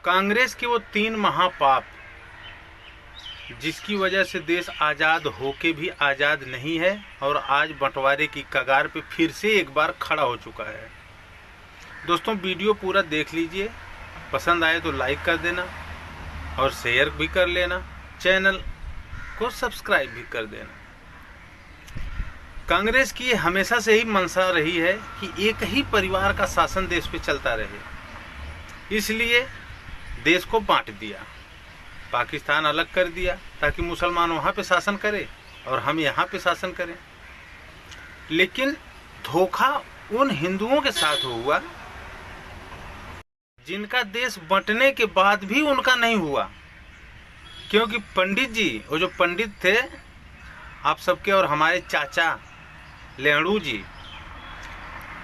कांग्रेस के वो 3 महापाप जिसकी वजह से देश आज़ाद होके भी आज़ाद नहीं है और आज बंटवारे की कगार पे फिर से एक बार खड़ा हो चुका है। दोस्तों, वीडियो पूरा देख लीजिए, पसंद आए तो लाइक कर देना और शेयर भी कर लेना, चैनल को सब्सक्राइब भी कर देना। कांग्रेस की हमेशा से ही मंशा रही है कि एक ही परिवार का शासन देश पे चलता रहे, इसलिए देश को बांट दिया, पाकिस्तान अलग कर दिया ताकि मुसलमान वहाँ पे शासन करे और हम यहाँ पे शासन करें। लेकिन धोखा उन हिंदुओं के साथ हुआ जिनका देश बंटने के बाद भी उनका नहीं हुआ, क्योंकि पंडित जी, वो जो पंडित थे आप सबके और हमारे चाचा लेहड़ू जी,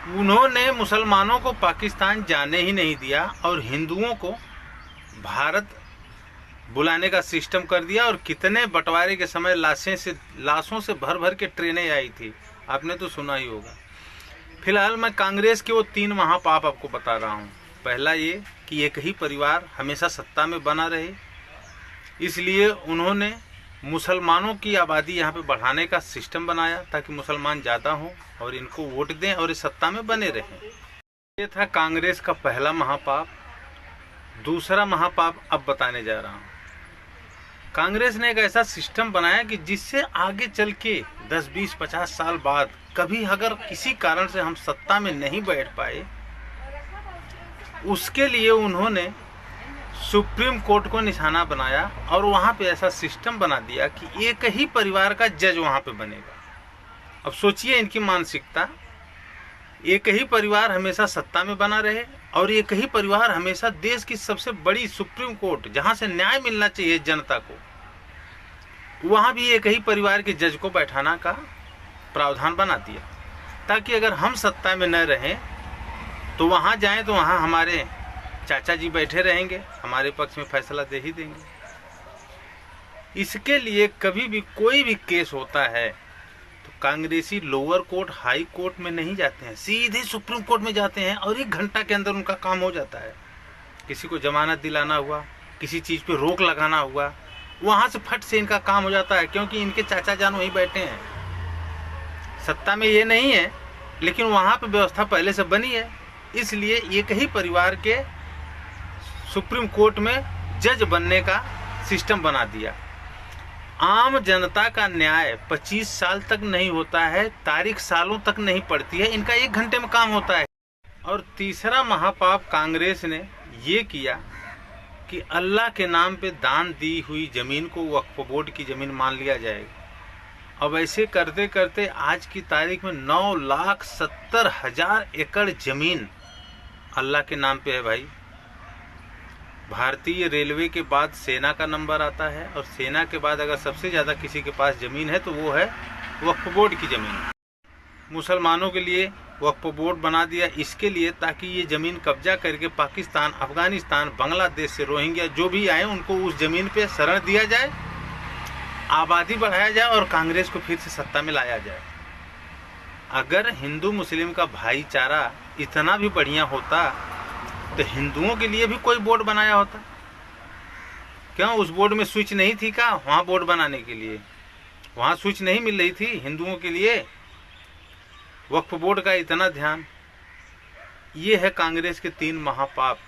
उन्होंने मुसलमानों को पाकिस्तान जाने ही नहीं दिया और हिंदुओं को भारत बुलाने का सिस्टम कर दिया। और कितने बंटवारे के समय लाशों से भर भर के ट्रेनें आई थी, आपने तो सुना ही होगा। फिलहाल मैं कांग्रेस के वो 3 महापाप आपको बता रहा हूँ। पहला ये कि एक ही परिवार हमेशा सत्ता में बना रहे, इसलिए उन्होंने मुसलमानों की आबादी यहाँ पे बढ़ाने का सिस्टम बनाया ताकि मुसलमान ज़्यादा हों और इनको वोट दें और इस सत्ता में बने रहें। ये था कांग्रेस का पहला महापाप। दूसरा महापाप अब बताने जा रहा हूँ। कांग्रेस ने एक ऐसा सिस्टम बनाया कि जिससे आगे चल के 10, 20, 50 साल बाद कभी अगर किसी कारण से हम सत्ता में नहीं बैठ पाए, उसके लिए उन्होंने सुप्रीम कोर्ट को निशाना बनाया और वहाँ पे ऐसा सिस्टम बना दिया कि एक ही परिवार का जज वहाँ पे बनेगा। अब सोचिए इनकी मानसिकता, एक ही परिवार हमेशा सत्ता में बना रहे और एक ही परिवार हमेशा देश की सबसे बड़ी सुप्रीम कोर्ट, जहाँ से न्याय मिलना चाहिए जनता को, वहाँ भी एक ही परिवार के जज को बैठाना का प्रावधान बना दिया, ताकि अगर हम सत्ता में न रहें तो वहाँ जाएं तो वहाँ हमारे चाचा जी बैठे रहेंगे, हमारे पक्ष में फैसला दे ही देंगे। इसके लिए कभी भी कोई भी केस होता है तो कांग्रेसी लोअर कोर्ट, हाई कोर्ट में नहीं जाते हैं, सीधे सुप्रीम कोर्ट में जाते हैं और 1 घंटा के अंदर उनका काम हो जाता है। किसी को जमानत दिलाना हुआ, किसी चीज़ पे रोक लगाना हुआ, वहाँ से फट से इनका काम हो जाता है, क्योंकि इनके चाचा जान वहीं बैठे हैं। सत्ता में ये नहीं है, लेकिन वहाँ पे व्यवस्था पहले से बनी है, इसलिए एक ही परिवार के सुप्रीम कोर्ट में जज बनने का सिस्टम बना दिया। आम जनता का न्याय 25 साल तक नहीं होता है, तारीख सालों तक नहीं पड़ती है, इनका 1 घंटे में काम होता है। और तीसरा महापाप कांग्रेस ने ये किया कि अल्लाह के नाम पे दान दी हुई ज़मीन को वक्फ बोर्ड की ज़मीन मान लिया जाएगा। अब ऐसे करते करते आज की तारीख में 9,70,000 एकड़ ज़मीन अल्लाह के नाम पे है भाई। भारतीय रेलवे के बाद सेना का नंबर आता है और सेना के बाद अगर सबसे ज़्यादा किसी के पास ज़मीन है तो वो है वक्फ बोर्ड की ज़मीन। मुसलमानों के लिए वक्फ बोर्ड बना दिया इसके लिए ताकि ये ज़मीन कब्जा करके पाकिस्तान, अफगानिस्तान, बांग्लादेश से रोहिंग्या जो भी आए उनको उस ज़मीन पे शरण दिया जाए, आबादी बढ़ाया जाए और कांग्रेस को फिर से सत्ता में लाया जाए। अगर हिंदू मुस्लिम का भाईचारा इतना भी बढ़िया होता तो हिंदुओं के लिए भी कोई बोर्ड बनाया होता। क्यों उस बोर्ड में स्विच नहीं थी क्या? वहाँ बोर्ड बनाने के लिए वहाँ स्विच नहीं मिल रही थी हिंदुओं के लिए? वक्फ बोर्ड का इतना ध्यान। ये है कांग्रेस के 3 महापाप।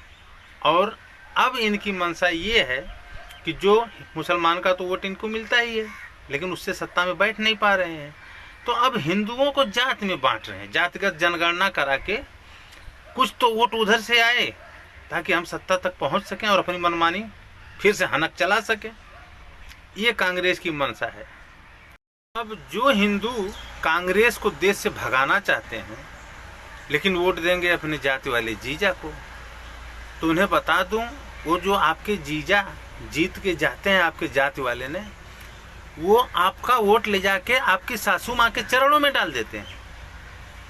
और अब इनकी मंशा ये है कि जो मुसलमान का तो वोट इनको मिलता ही है, लेकिन उससे सत्ता में बैठ नहीं पा रहे हैं, तो अब हिंदुओं को जात में बांट रहे हैं। जातिगत जनगणना करा के कुछ तो वोट उधर से आए ताकि हम सत्ता तक पहुंच सकें और अपनी मनमानी फिर से हनक चला सकें। ये कांग्रेस की मंशा है। अब जो हिंदू कांग्रेस को देश से भगाना चाहते हैं लेकिन वोट देंगे अपने जाति वाले जीजा को, तो उन्हें बता दूं, वो जो आपके जीजा जीत के जाते हैं आपके जाति वाले ने, वो आपका वोट ले जाके आपकी सासू माँ के चरणों में डाल देते हैं।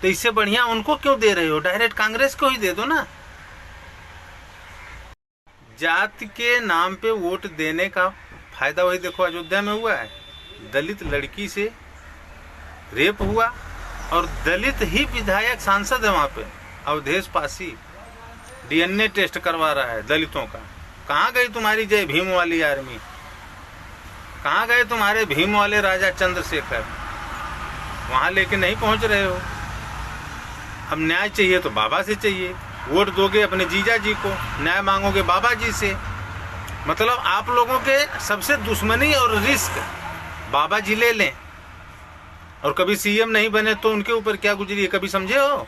तो इससे बढ़िया उनको क्यों दे रहे हो? डायरेक्ट कांग्रेस को ही दे दो ना। जाति के नाम पे वोट देने का फायदा वही देखो अयोध्या में हुआ है। दलित लड़की से रेप हुआ और दलित ही विधायक सांसद है वहाँ पे, अवधेश पासी डीएनए टेस्ट करवा रहा है दलितों का। कहाँ गई तुम्हारी जय भीम वाली आर्मी? कहाँ गए तुम्हारे भीम वाले राजा चंद्रशेखर? वहाँ लेके नहीं पहुँच रहे हो। अब न्याय चाहिए तो बाबा से चाहिए, वोट दोगे अपने जीजा जी को, न्याय मांगोगे बाबा जी से। मतलब आप लोगों के सबसे दुश्मनी और रिस्क बाबा जी ले लें, और कभी सीएम नहीं बने तो उनके ऊपर क्या गुजरी है, कभी समझे हो?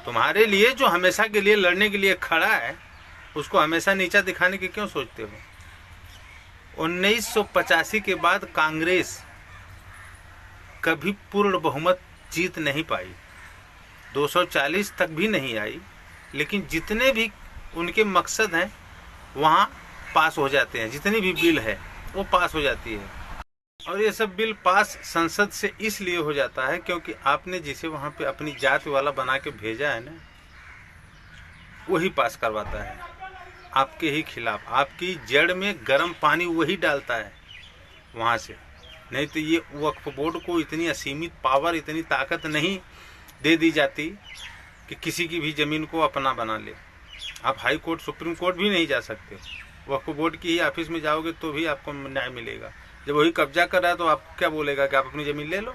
तुम्हारे लिए जो हमेशा के लिए लड़ने के लिए खड़ा है, उसको हमेशा नीचा दिखाने की क्यों सोचते हो? 1985 के बाद कांग्रेस कभी पूर्ण बहुमत जीत नहीं पाई, 240 तक भी नहीं आई, लेकिन जितने भी उनके मकसद हैं वहाँ पास हो जाते हैं, जितनी भी बिल है वो पास हो जाती है। और ये सब बिल पास संसद से इसलिए हो जाता है क्योंकि आपने जिसे वहाँ पे अपनी जाति वाला बना के भेजा है ना, वही पास करवाता है आपके ही खिलाफ। आपकी जड़ में गर्म पानी वही डालता है वहाँ से। नहीं तो ये वक्फ बोर्ड को इतनी असीमित पावर, इतनी ताकत नहीं दे दी जाती कि किसी की भी ज़मीन को अपना बना ले। आप हाई कोर्ट, सुप्रीम कोर्ट भी नहीं जा सकते। वक्फ बोर्ड की ही ऑफिस में जाओगे तो भी आपको न्याय मिलेगा। जब वही कब्जा कर रहा है तो आप क्या बोलेगा कि आप अपनी ज़मीन ले लो?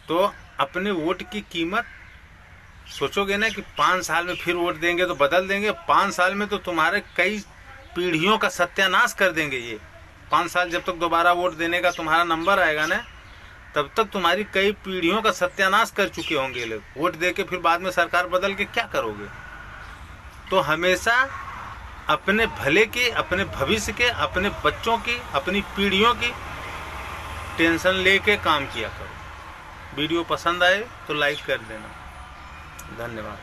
तो अपने वोट की कीमत सोचोगे ना कि 5 साल में फिर वोट देंगे तो बदल देंगे। 5 साल में तो तुम्हारे कई पीढ़ियों का सत्यानाश कर देंगे ये। 5 साल जब तक दोबारा वोट देने का तुम्हारा नंबर आएगा ना, तब तक तुम्हारी कई पीढ़ियों का सत्यानाश कर चुके होंगे लोग। वोट दे के फिर बाद में सरकार बदल के क्या करोगे? तो हमेशा अपने भले की, अपने भविष्य के, अपने बच्चों की, अपनी पीढ़ियों की टेंशन लेके काम किया करो। वीडियो पसंद आए तो लाइक कर देना। धन्यवाद।